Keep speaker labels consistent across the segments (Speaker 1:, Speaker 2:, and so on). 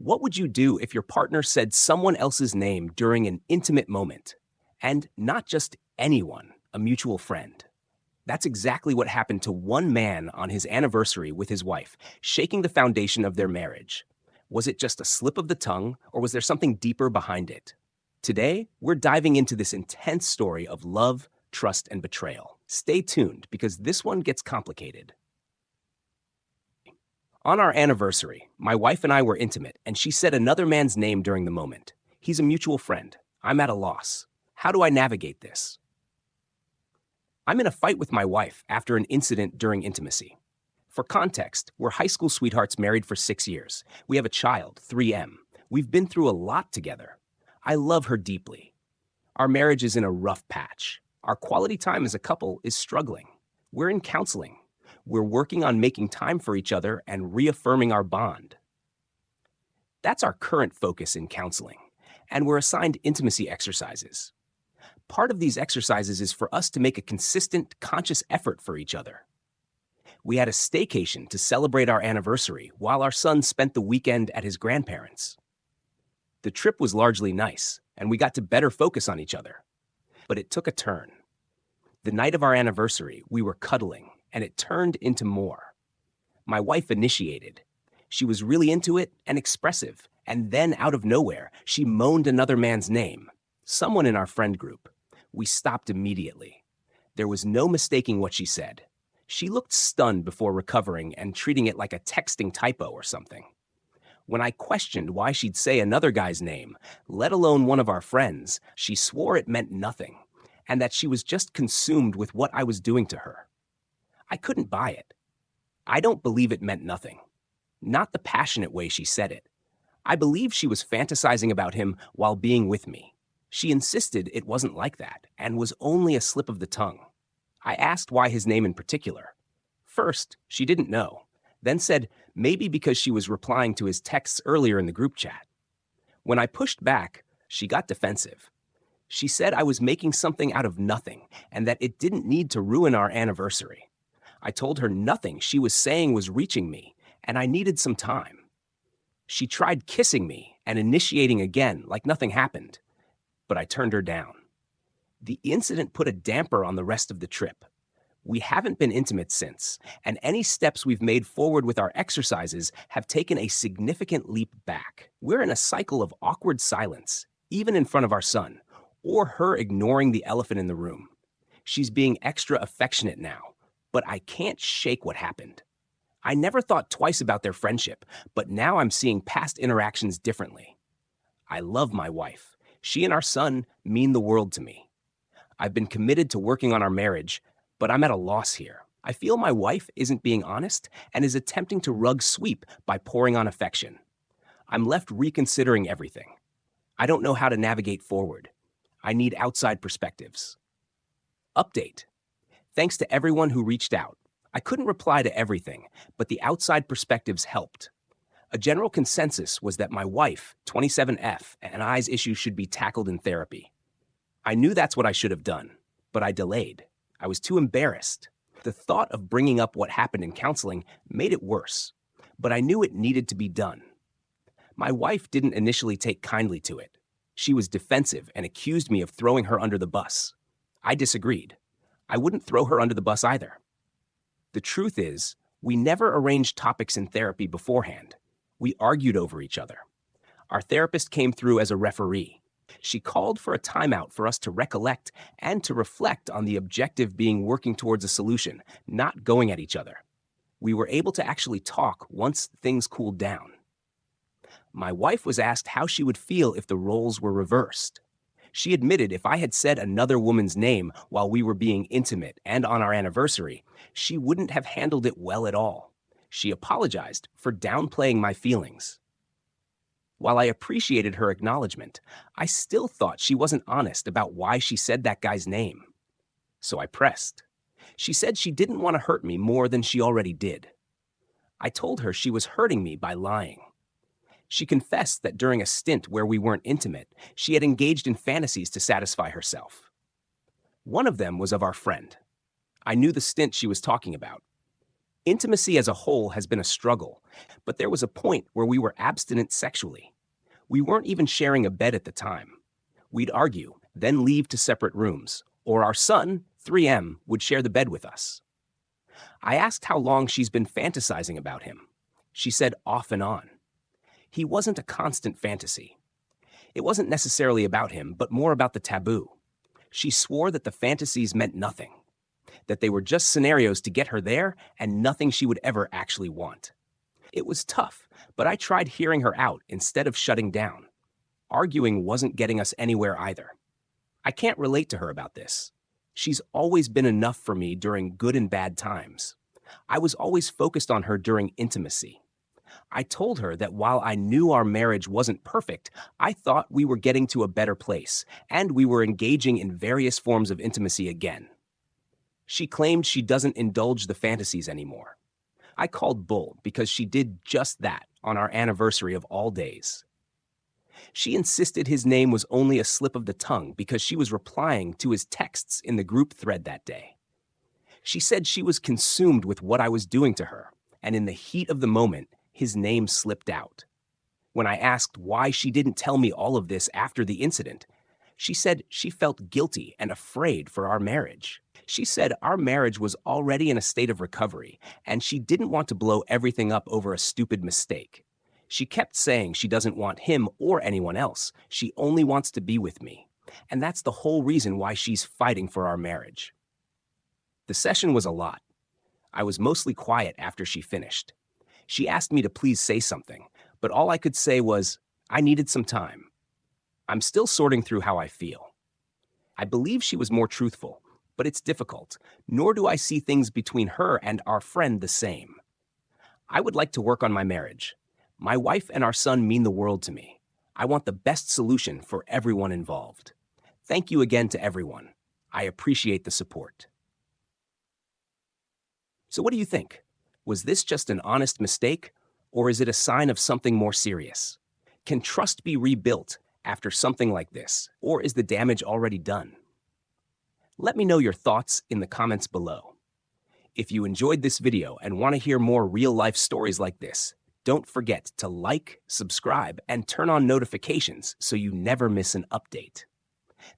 Speaker 1: What would you do if your partner said someone else's name during an intimate moment? And not just anyone, a mutual friend. That's exactly what happened to one man on his anniversary with his wife, shaking the foundation of their marriage. Was it just a slip of the tongue, or was there something deeper behind it? Today, we're diving into this intense story of love, trust, and betrayal. Stay tuned because this one gets complicated. On our anniversary, my wife and I were intimate, and she said another man's name during the moment. He's a mutual friend. I'm at a loss. How do I navigate this? I'm in a fight with my wife after an incident during intimacy. For context, we're high school sweethearts married for 6 years. We have a child, 3M. We've been through a lot together. I love her deeply. Our marriage is in a rough patch. Our quality time as a couple is struggling. We're in counseling. We're working on making time for each other and reaffirming our bond. That's our current focus in counseling, and we're assigned intimacy exercises. Part of these exercises is for us to make a consistent, conscious effort for each other. We had a staycation to celebrate our anniversary while our son spent the weekend at his grandparents'. The trip was largely nice, and we got to better focus on each other. But it took a turn. The night of our anniversary, we were cuddling, and it turned into more. My wife initiated. She was really into it and expressive, and then out of nowhere, she moaned another man's name, someone in our friend group. We stopped immediately. There was no mistaking what she said. She looked stunned before recovering and treating it like a texting typo or something. When I questioned why she'd say another guy's name, let alone one of our friends, she swore it meant nothing, and that she was just consumed with what I was doing to her. I couldn't buy it. I don't believe it meant nothing. Not the passionate way she said it. I believe she was fantasizing about him while being with me. She insisted it wasn't like that and was only a slip of the tongue. I asked why his name in particular. First, she didn't know, then said maybe because she was replying to his texts earlier in the group chat. When I pushed back, she got defensive. She said I was making something out of nothing and that it didn't need to ruin our anniversary. I told her nothing she was saying was reaching me, and I needed some time. She tried kissing me and initiating again like nothing happened, but I turned her down. The incident put a damper on the rest of the trip. We haven't been intimate since, and any steps we've made forward with our exercises have taken a significant leap back. We're in a cycle of awkward silence, even in front of our son, or her ignoring the elephant in the room. She's being extra affectionate now, but I can't shake what happened. I never thought twice about their friendship, but now I'm seeing past interactions differently. I love my wife. She and our son mean the world to me. I've been committed to working on our marriage, but I'm at a loss here. I feel my wife isn't being honest and is attempting to rug sweep by pouring on affection. I'm left reconsidering everything. I don't know how to navigate forward. I need outside perspectives. Update. Thanks to everyone who reached out. I couldn't reply to everything, but the outside perspectives helped. A general consensus was that my wife, 27F, and I's issues should be tackled in therapy. I knew that's what I should have done, but I delayed. I was too embarrassed. The thought of bringing up what happened in counseling made it worse, but I knew it needed to be done. My wife didn't initially take kindly to it. She was defensive and accused me of throwing her under the bus. I disagreed. I wouldn't throw her under the bus either. The truth is, we never arranged topics in therapy beforehand. We argued over each other. Our therapist came through as a referee. She called for a timeout for us to recollect and to reflect on the objective being working towards a solution, not going at each other. We were able to actually talk once things cooled down. My wife was asked how she would feel if the roles were reversed. She admitted if I had said another woman's name while we were being intimate and on our anniversary, she wouldn't have handled it well at all. She apologized for downplaying my feelings. While I appreciated her acknowledgement, I still thought she wasn't honest about why she said that guy's name. So I pressed. She said she didn't want to hurt me more than she already did. I told her she was hurting me by lying. She confessed that during a stint where we weren't intimate, she had engaged in fantasies to satisfy herself. One of them was of our friend. I knew the stint she was talking about. Intimacy as a whole has been a struggle, but there was a point where we were abstinent sexually. We weren't even sharing a bed at the time. We'd argue, then leave to separate rooms, or our son, 3M, would share the bed with us. I asked how long she's been fantasizing about him. She said off and on. He wasn't a constant fantasy. It wasn't necessarily about him, but more about the taboo. She swore that the fantasies meant nothing, that they were just scenarios to get her there and nothing she would ever actually want. It was tough, but I tried hearing her out instead of shutting down. Arguing wasn't getting us anywhere either. I can't relate to her about this. She's always been enough for me during good and bad times. I was always focused on her during intimacy. I told her that while I knew our marriage wasn't perfect, I thought we were getting to a better place, and we were engaging in various forms of intimacy again. She claimed she doesn't indulge the fantasies anymore. I called bull because she did just that on our anniversary of all days. She insisted his name was only a slip of the tongue because she was replying to his texts in the group thread that day. She said she was consumed with what I was doing to her, and in the heat of the moment, his name slipped out. When I asked why she didn't tell me all of this after the incident, she said she felt guilty and afraid for our marriage. She said our marriage was already in a state of recovery, and she didn't want to blow everything up over a stupid mistake. She kept saying she doesn't want him or anyone else. She only wants to be with me. And that's the whole reason why she's fighting for our marriage. The session was a lot. I was mostly quiet after she finished. She asked me to please say something, but all I could say was, I needed some time. I'm still sorting through how I feel. I believe she was more truthful, but it's difficult, nor do I see things between her and our friend the same. I would like to work on my marriage. My wife and our son mean the world to me. I want the best solution for everyone involved. Thank you again to everyone. I appreciate the support. So what do you think? Was this just an honest mistake, or is it a sign of something more serious? Can trust be rebuilt after something like this, or is the damage already done? Let me know your thoughts in the comments below. If you enjoyed this video and want to hear more real-life stories like this, don't forget to like, subscribe, and turn on notifications so you never miss an update.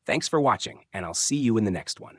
Speaker 1: Thanks for watching, and I'll see you in the next one.